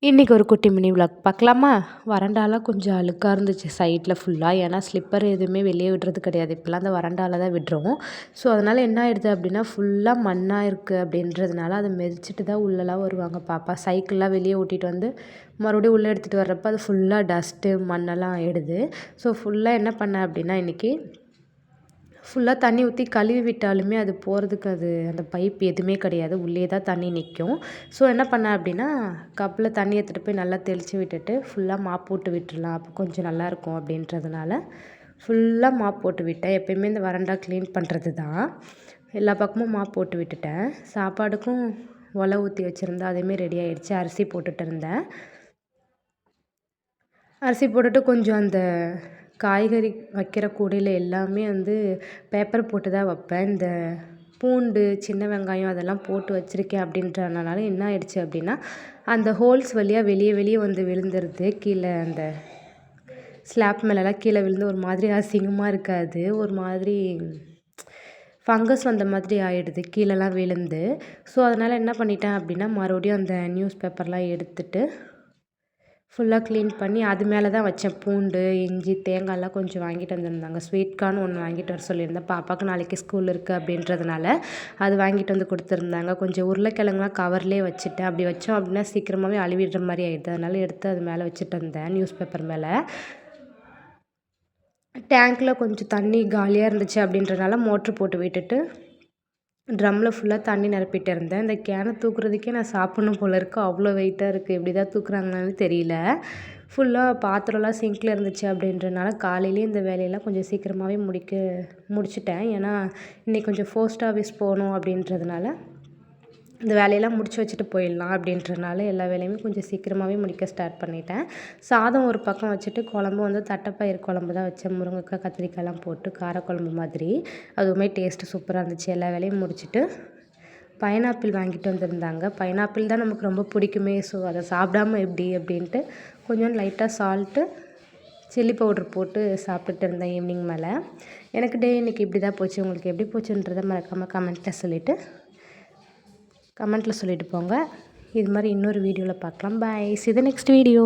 இன்றைக்கி ஒரு குட்டி மினி விளாக் பார்க்கலாமா? வறண்டாலாம் கொஞ்சம் அழுக்காக இருந்துச்சு சைடில் ஃபுல்லாக. ஏன்னா ஸ்லிப்பர் எதுவுமே வெளியே விடுறது கிடையாது. இப்போலாம் அந்த வறண்டாவில் தான் விடுறோம். ஸோ அதனால் என்ன ஆயிடுது அப்படின்னா ஃபுல்லாக மண்ணாக இருக்குது அப்படின்றதுனால அதை மிதிச்சிட்டு தான் உள்ளெல்லாம் வருவாங்க பாப்பா. சைக்கிள்லாம் வெளியே ஓட்டிகிட்டு வந்து மறுபடியும் உள்ளே எடுத்துகிட்டு வர்றப்போ அது ஃபுல்லாக டஸ்ட்டு மண்ணெல்லாம் ஆயிடுது. ஸோ ஃபுல்லாக என்ன பண்ணேன் அப்படின்னா இன்றைக்கி ஃபுல்லாக தண்ணி ஊற்றி கழுவி விட்டாலுமே அது போகிறதுக்கு அந்த பைப் எதுவுமே கிடையாது. உள்ளே தான் தண்ணி நிற்கும். ஸோ என்ன பண்ணேன் அப்படின்னா கப்பில் தண்ணி எடுத்துகிட்டு போய் நல்லா தெளித்து விட்டுட்டு ஃபுல்லாக மாப் போட்டு விட்டுறலாம். அப்போ கொஞ்சம் நல்லாயிருக்கும் அப்படின்றதுனால ஃபுல்லாக மாப் போட்டு விட்டேன். எப்பயுமே இந்த வறண்டா க்ளீன் பண்ணுறது தான். எல்லா பக்கமும் மாப் போட்டு விட்டுட்டேன். சாப்பாடுக்கும் ஒலை ஊற்றி வச்சுருந்தேன். அதேமாரி ரெடி ஆகிடுச்சு. அரிசி போட்டுட்டு இருந்தேன். அரிசி போட்டுட்டு கொஞ்சம் அந்த காய்கறி வைக்கிற கூடையில் எல்லாமே பேப்பர் போட்டு தான் வைப்பேன். இந்த பூண்டு, சின்ன வெங்காயம் அதெல்லாம் போட்டு வச்சுருக்கேன் அப்படின்றனால என்ன ஆயிடுச்சு அப்படின்னா அந்த ஹோல்ஸ் வழியாக வெளியே விழுந்துருது. கீழே அந்த ஸ்லாப் மேலெலாம் கீழே விழுந்து ஒரு மாதிரி அசிங்கமாக இருக்காது. ஒரு மாதிரி ஃபங்கஸ் வந்த மாதிரி ஆகிடுது கீழெல்லாம் விழுந்து. ஸோ அதனால் என்ன பண்ணிட்டேன் அப்படின்னா மறுபடியும் அந்த நியூஸ் பேப்பர்லாம் எடுத்துட்டு ஃபுல்லாக க்ளீன் பண்ணி அது மேலே தான் வச்சேன். பூண்டு, இஞ்சி, தேங்காய்லாம் கொஞ்சம் வாங்கிட்டு வந்திருந்தாங்க. ஸ்வீட் கார்ன் ஒன்று வாங்கிட்டு வர சொல்லியிருந்தேன். பாப்பாவுக்கு நாளைக்கு ஸ்கூல் இருக்குது அப்படின்றதுனால அது வாங்கிட்டு வந்து கொடுத்துருந்தாங்க. கொஞ்சம் உருளைக்கிழங்குலாம் கவர்லேயே வச்சுட்டேன். அப்படி வச்சோம் அப்படின்னா சீக்கிரமாகவே அழுவிடுற மாதிரி ஆகிடுது. அதனால் எடுத்து அது மேலே வச்சுட்டு வந்தேன் நியூஸ் பேப்பர் மேலே. டேங்க்கில் கொஞ்சம் தண்ணி காலியாக இருந்துச்சு அப்படின்றனால மோட்ரு போட்டு விட்டுட்டு ட்ரம்மில் ஃபுல்லாக தண்ணி நிரப்பிட்டு இருந்தேன். இந்த கேனை தூக்குறதுக்கே நான் சாப்பிட்ணும் போல இருக்குது. அவ்வளோ வெயிட்டாக இருக்குது. எப்படி தான் தூக்குறாங்கன்னு தெரியல. ஃபுல்லாக பாத்திரம்லாம் சிங்க்கில் இருந்துச்சு அப்படின்றனால காலையிலேயே இந்த வேலையெல்லாம் கொஞ்சம் சீக்கிரமாகவே முடிச்சிட்டேன். ஏன்னா இன்றைக்கி கொஞ்சம் போஸ்ட் ஆஃபீஸ் போகணும் அப்படின்றதுனால இந்த வேலையெல்லாம் முடிச்சு வச்சுட்டு போயிடலாம் அப்படின்றனால எல்லா வேலையுமே கொஞ்சம் சீக்கிரமாகவே முடிக்க ஸ்டார்ட் பண்ணிட்டேன். சாதம் ஒரு பக்கம் வச்சுட்டு குழம்பு தட்டைப்பயிறு குழம்பு தான் வச்சேன். முருங்கைக்காய், கத்திரிக்காய்லாம் போட்டு காரக்குழம்பு மாதிரி. அதுவுமே டேஸ்ட்டு சூப்பராக இருந்துச்சு. எல்லா வேலையும் முடிச்சுட்டு பைனாப்பிள் வாங்கிட்டு வந்திருந்தாங்க. பைனாப்பிள் தான் நமக்கு ரொம்ப பிடிக்குமே. ஸோ அதை சாப்பிடாம எப்படி அப்படின்ட்டு கொஞ்சம் லைட்டாக சால்ட்டு, சில்லி பவுட்ரு போட்டு சாப்பிட்டுட்டு இருந்தேன் ஈவினிங் மேலே. எனக்கு டே இன்றைக்கி இப்படி தான் போச்சு. உங்களுக்கு எப்படி போச்சுன்றதை மறக்காமல் கமெண்ட்டில் சொல்லிவிட்டு போங்க. இது மாதிரி இன்னொரு வீடியோவில் பார்க்கலாம். பாய். See you the next video.